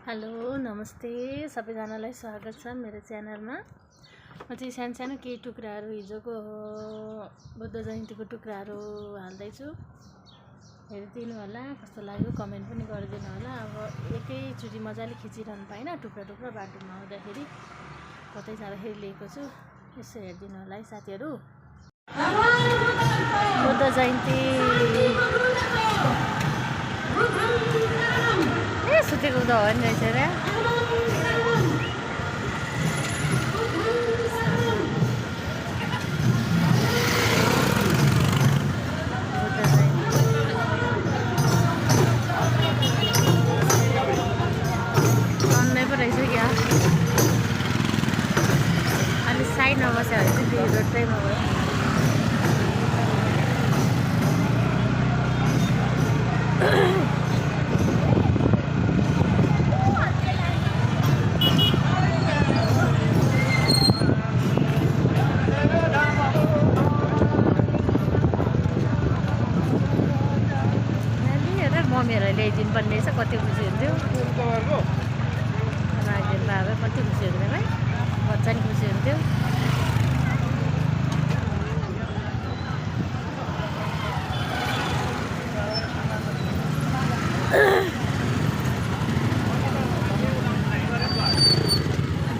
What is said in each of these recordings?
Hello नमस्ते सबैजनालाई स्वागत छ मेरो च्यानलमा। म चाहिँ सानो केही टुक्राहरू हिजोको बुद्ध जयन्तीको टुक्राहरू हाल्दैछु। हेरिदिनु होला, कस्तो लाग्यो कमेन्ट पनि गरिदिनु होला। अब एकैचोटि मजाले खिचिरहनु पाइन, टुक्रा टुक्रा बाटोमा आउँदाखेरि कतै जाँदाखेरि लिएको छु। यसो हेरिदिनु होला है साथीहरू। बुद्ध जयन्ती सुतेको त हो नि रहेछ र। अन्नै पो रहेछ क्या। अनि साइडमा बस्यो भने चाहिँ रोडैमा गयो। मम्मीहरूलाई ल्याइदिनु पर्ने रहेछ, कति खुसी हुन्थ्यो। राखिदिनु भए कति खुसी हुन्थ्यो है, बच्चा नि खुसी हुन्थ्यो।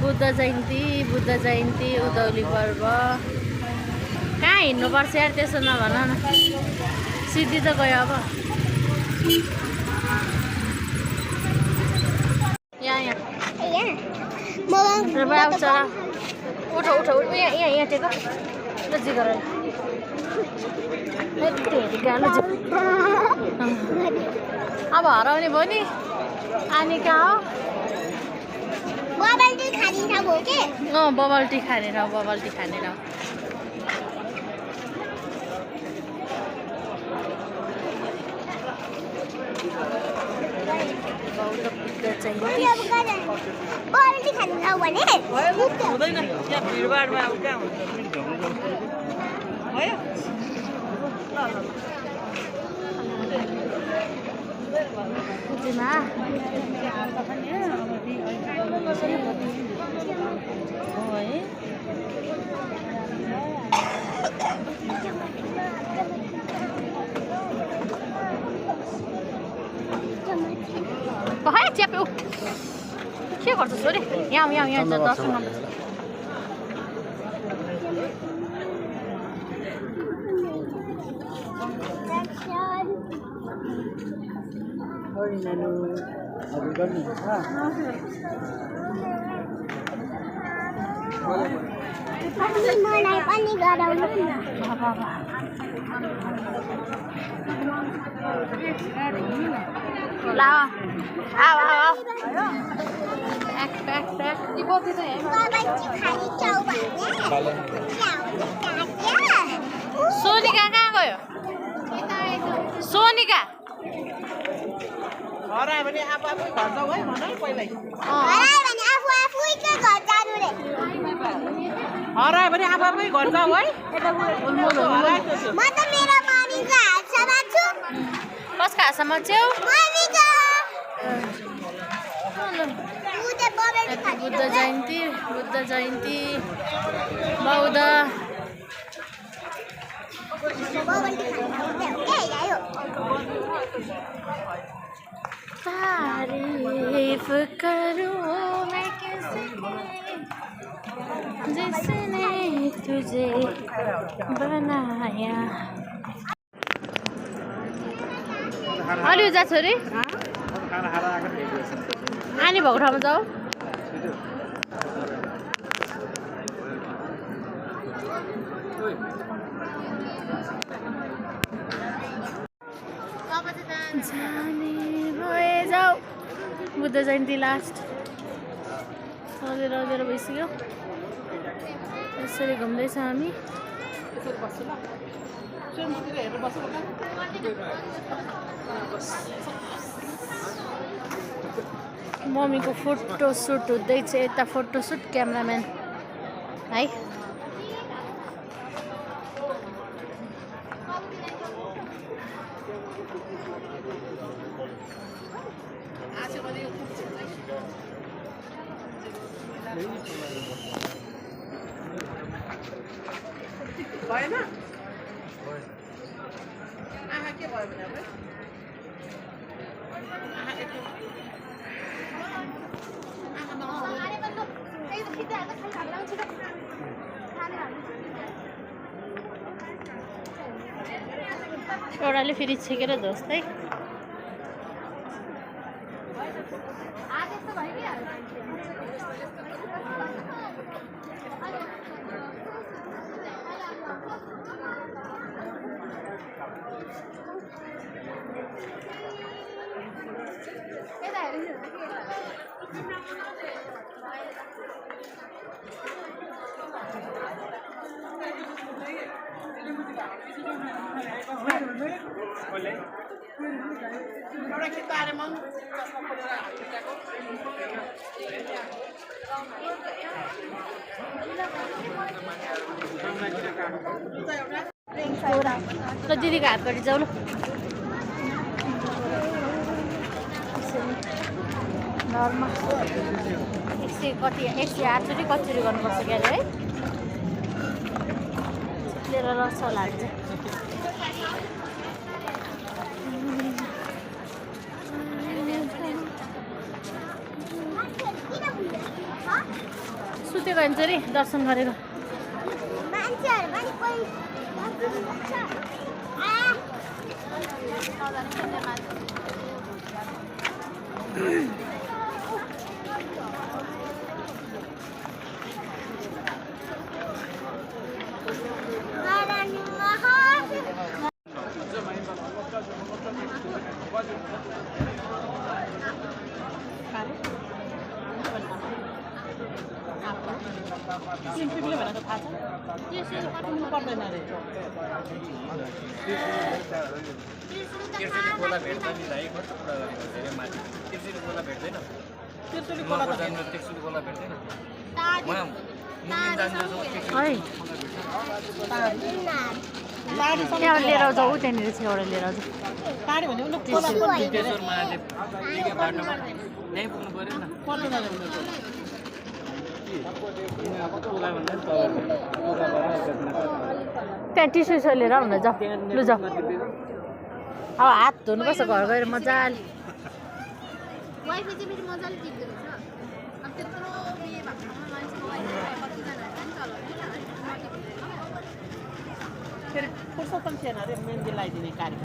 बुद्ध जयन्ती उधौली पर्व कहाँ हिँड्नुपर्छ यार, त्यसो नभन न। सिद्धि त गयो अब। यहाँ उठ यहाँ टेको ल जिगर अब हराउने भयो नि। अनि कहाँ हो? बबल टी खानेर च्याप्यो के गर्छ छोरी? यहाँ 10 नम्बर ला आओ सोनिका कहाँ गयो? सोनिका हरायो भने आफू घर जाऊ है भन पहिल्यै। हरायो भने आफू घर जाऊ है। म त मेरो मम्मीको हात समात्छु। कसको हात समात्छौ? मम्मीको। बुद्ध जयन्ती बौद्ध तारीफ करूं मैं जिसने तुझे बनाया। अलि जा छोरी, आनी भएको ठाउँमा जाऊ। जाने भए जाऊ। बुद्ध जयन्ती लास्ट सजेर भइसक्यो। यसरी घुम्दैछ हामी। मम्मीको फोटो सुट हुँदैछ यता। फोटो सुट क्यामेराम्यान है। भएन आँखा के भयो भने अब एउटाले फेरि छेकेर धोस् है। एउटा खेत आएर म चस्मा खोलेर हालिदिएको ल दिदीको हातपट्टि जाऊ ल। नर्मल 100 कति 108चोटि कचुरी गर्नुपर्छ क्या अरे है। लिएर लग्छ होला चाहिँ सुतेको हुन्छ नि दर्शन गरेको। सिम्पीले भनेको थाहा छ त्यसरी कटिनु पर्दैन रे त्यसरी खोला भेट्दैन नि दाइ कस्तो कुरा गरेको धेरै माथि त्यसरी खोला भेट्दैन त्यसरी खोला त जानु त्यसरी खोला भेट्दैन म मुक्लिन जान्छु है त्यहाँ लिएर जाऊ त्यहाँनिर चाहिँ एउटा लिएर जाऊ। टाढी भने उनीहरू खोला त्यसो महादेव के बाटोमा त्यहीँ पुग्नु पर्यो न पर्दैन रे उनीहरू त्यहाँ टिसु लिएर आउन जाऊ लु जाऊ। अब हात धुनुपर्छ घर गएर मजाले। वाइफाई चाहिँ फेरि मजाले टिप्दो रहेछ। अब त्यत्रो बिहे भएको ठाउँमा मान्छेको वाइफाई कतिजनाहरू पनि चलाउँदैन। फेरि फुर्सद पनि थिएन अरे मेहन्दी लगाइदिने कार्यक्रम